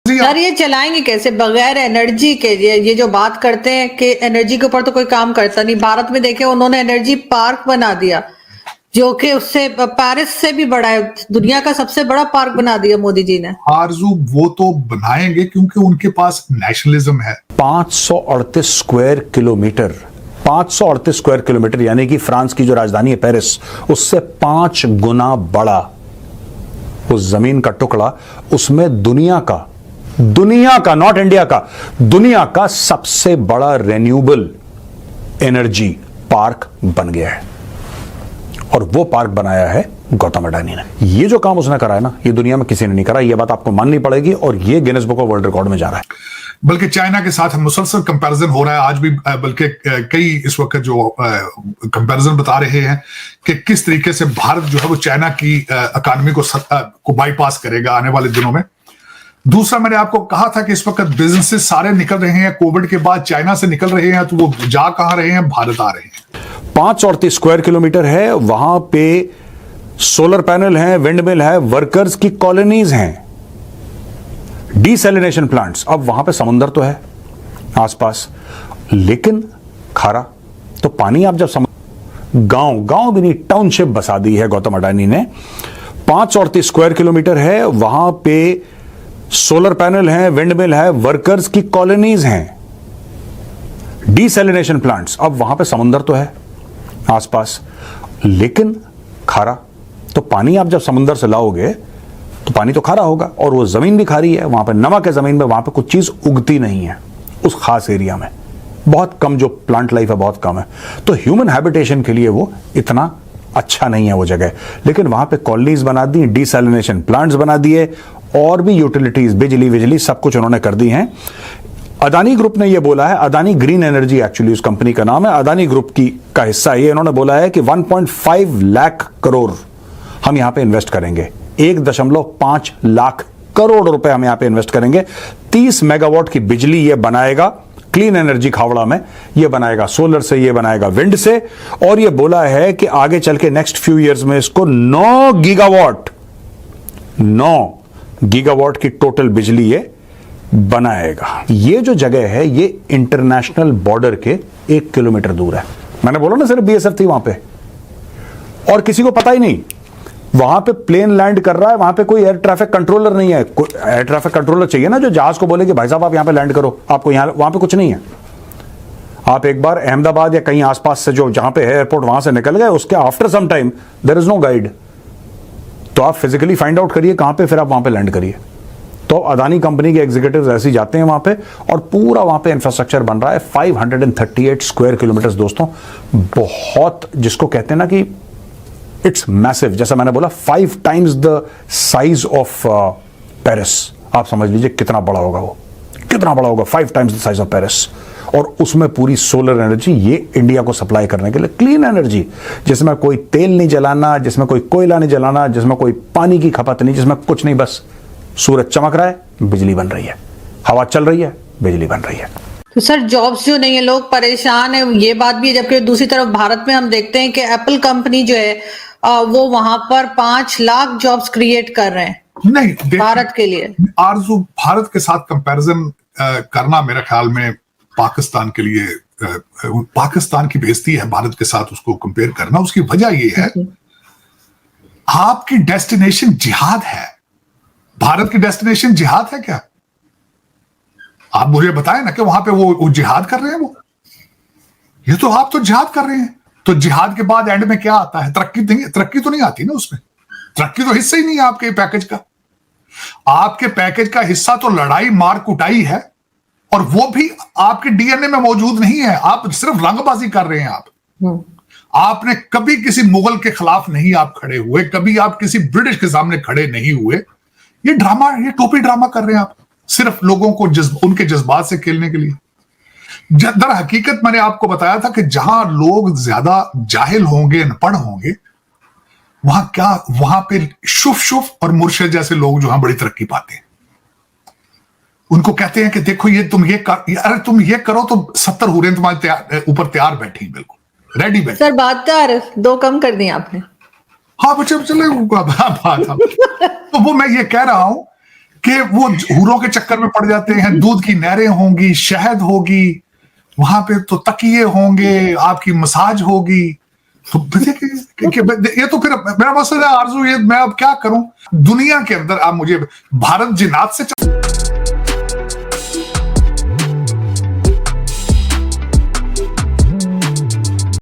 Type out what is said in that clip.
Sir ये चलाएंगे कैसे बगैर एनर्जी के? ये जो बात करते हैं कि एनर्जी के ऊपर तो कोई काम करता नहीं। भारत में देखे उन्होंने एनर्जी पार्क बना दिया जो कि उससे पेरिस से भी बड़ा है, दुनिया का सबसे बड़ा पार्क बना दिया मोदी जी ने। आरजू वो तो बनाएंगे क्योंकि उनके पास नेशनलिज्म है। 538 स्क्वायर किलोमीटर 538 स्क्वायर किलोमीटर यानी कि फ्रांस की जो राजधानी है पेरिस उससे 5 गुना बड़ा उस जमीन का टुकड़ा, उसमें दुनिया का नॉट इंडिया का, दुनिया का सबसे बड़ा रेन्यूएबल एनर्जी पार्क बन गया है। और वो पार्क बनाया है गौतम अडानी ने। ये जो काम उसने करा है ना, ये दुनिया में किसी ने नहीं करा। ये बात आपको माननी पड़ेगी और ये Guinness book of world record में जा रहा है। बल्कि चाइना के साथ मुसलसल कंपैरिजन हो रहा है आज भी, बल्कि कई इस वक्त जो कंपैरिजन बता रहे हैं कि किस तरीके से भारत जो है वो चाइना की इकॉनमी को बाईपास करेगा आने वाले दिनों में। दूसरा, मैंने आपको कहा था कि इस वक्त बिजनेसेस सारे निकल रहे हैं, कोविड के बाद चाइना से निकल रहे हैं, तो वो जा कहां रहे हैं? भारत आ रहे हैं। 538 स्क्वायर किलोमीटर है, वहां पे सोलर पैनल है, विंड मिल है, वर्कर्स की कॉलोनीज हैं, डीसैलिनेशन प्लांट्स। अब वहां पे समुंदर तो है आसपास, लेकिन खारा तो पानी। आप जब गांव भी नहीं, टाउनशिप बसा दी है गौतम अडानी ने। 538 स्क्वायर किलोमीटर है, वहां पे सोलर पैनल है, विंड मिल है, वर्कर्स की कॉलोनीज हैं, डीसैलिनेशन प्लांट्स। अब वहां पे समुंदर तो है आसपास, लेकिन खारा तो पानी। आप जब समुंदर से लाओगे तो पानी तो खारा होगा, और वो जमीन भी खारी है। वहां पे नमक है जमीन में, वहां पे कुछ चीज उगती नहीं है उस खास एरिया में। बहुत कम जो प्लांट लाइफ है, बहुत कम है, तो ह्यूमन हैबिटेशन के लिए वो इतना अच्छा नहीं है वो जगह। लेकिन वहां पे कॉलोनीज बना दी, डीसैलिनेशन प्लांट्स बना दिए, और भी यूटिलिटीज, बिजली सब कुछ उन्होंने कर दी हैं। अदानी ग्रुप ने ये बोला है, अदानी ग्रीन एनर्जी एक्चुअली उस कंपनी का नाम है, अदानी ग्रुप का हिस्सा ये। इन्होंने बोला है कि 1.5 लाख करोड़ हम यहां पे इन्वेस्ट करेंगे। 1.5 लाख करोड़ रुपए हम यहां पे इन्वेस्ट करेंगे। 30 मेगावाट की बिजली ये बनाएगा, क्लीन एनर्जी खावड़ा में ये बनाएगा, सोलर से, ये बनाएगा विंड से। और ये बोला है कि आगे चल के नेक्स्ट फ्यू ईयर्स में इसको 9 गीगावाट की टोटल बिजली ये बनाएगा। ये जो जगह है ये इंटरनेशनल बॉर्डर के 1 किलोमीटर दूर है। मैंने बोला ना, सिर्फ बीएसएफ थी वहां पे और किसी को पता ही नहीं। वहां पे प्लेन लैंड कर रहा है, वहां पे कोई एयर ट्रैफिक कंट्रोलर नहीं है। एयर ट्रैफिक कंट्रोलर चाहिए ना, जो जहाज को बोले कि भाई साहब आप यहां पे लैंड करो, आपको यहां, वहां पे कुछ नहीं है। आप एक बार अहमदाबाद या कहीं आसपास से जो जहां पे है एयरपोर्ट, वहां से निकल गए, उसके after some time there is no guide. तो आप फिजिकली फाइंड आउट करिए कहां पे, फिर आप वहां पे लैंड करिए। तो अदानी कंपनी के एग्जीक्यूटिव्स ऐसे ही जाते हैं वहां पे, और पूरा वहां पे इंफ्रास्ट्रक्चर बन रहा है। 538 स्क्वायर किलोमीटर दोस्तों, बहुत, जिसको कहते हैं ना कि इट्स मैसिव। जैसा मैंने बोला 5 times the size of Paris. आप समझ लीजिए कितना बड़ा होगा वो, कितना बड़ा होगा, 5 times the size of Paris. और उसमें पूरी सोलर एनर्जी ये इंडिया को सप्लाई करने के लिए, क्लीन एनर्जी, जिसमें कोई तेल नहीं जलाना, जिसमें कोई कोयला नहीं जलाना, जिसमें कोई पानी की खपत नहीं, जिसमें कुछ नहीं, बस सूरज चमक रहा है, बिजली बन रही है, हवा चल रही है, बिजली बन रही है। तो सर जॉब्स जो नहीं है, लोग परेशान है, ये बात भी है। जबकि दूसरी तरफ भारत में हम देखते हैं कि एप्पल कंपनी जो है वो वहां पर 5 लाख जॉब्स क्रिएट कर रहे हैं नहीं भारत के लिए। आरजू, भारत के साथ कंपैरिजन करना मेरे ख्याल में पाकिस्तान के लिए पाकिस्तान की बेइज्जती है भारत के साथ उसको कंपेयर करना। उसकी वजह यह है, आपकी डेस्टिनेशन जिहाद है। भारत की डेस्टिनेशन जिहाद है क्या? आप मुझे बताएं ना कि वहां पे वो जिहाद कर रहे हैं। वो ये तो आप तो जिहाद कर रहे हैं। तो जिहाद के बाद एंड में क्या आता है? तरक्की तो नहीं आती ना उसमें। तरक्की तो हिस्सा ही नहीं है आपके पैकेज का। आपके पैकेज का हिस्सा तो लड़ाई, मार कुटाई है, और वो भी आपके डीएनए में मौजूद नहीं है। आप सिर्फ रंगबाजी कर रहे हैं। आपने कभी किसी मुगल के खिलाफ नहीं आप खड़े हुए, कभी आप किसी ब्रिटिश के सामने खड़े नहीं हुए। ये ड्रामा, ये टोपी ड्रामा कर रहे हैं आप, सिर्फ लोगों को उनके जज्बात से खेलने के लिए। दर हकीकत मैंने आपको बताया था कि जहां लोग ज्यादा जाहिल होंगे, अनपढ़ होंगे, वहां पे शुफ और मुर्शिद जैसे लोग जो हैं बड़ी तरक्की पाते हैं। उनको कहते हैं कि देखो ये तुम ये करो तो 70 हुरें तुम्हारे ऊपर तैयार बैठी, बिल्कुल रेडी बैठी। सर बात 2 कम कर दी आपने। हाँ बच्चे चले बात। तो वो मैं ये कह रहा हूं कि वो हूरों के चक्कर में पड़ जाते हैं। दूध की नहरें होंगी, शहद होगी, वहां पे तो तकिए होंगे, आपकी मसाज होगी। तो ये तो फिर मेरा मसला है आरजू, ये मैं अब क्या करूं दुनिया के अंदर। आप मुझे भारत जिन्नात से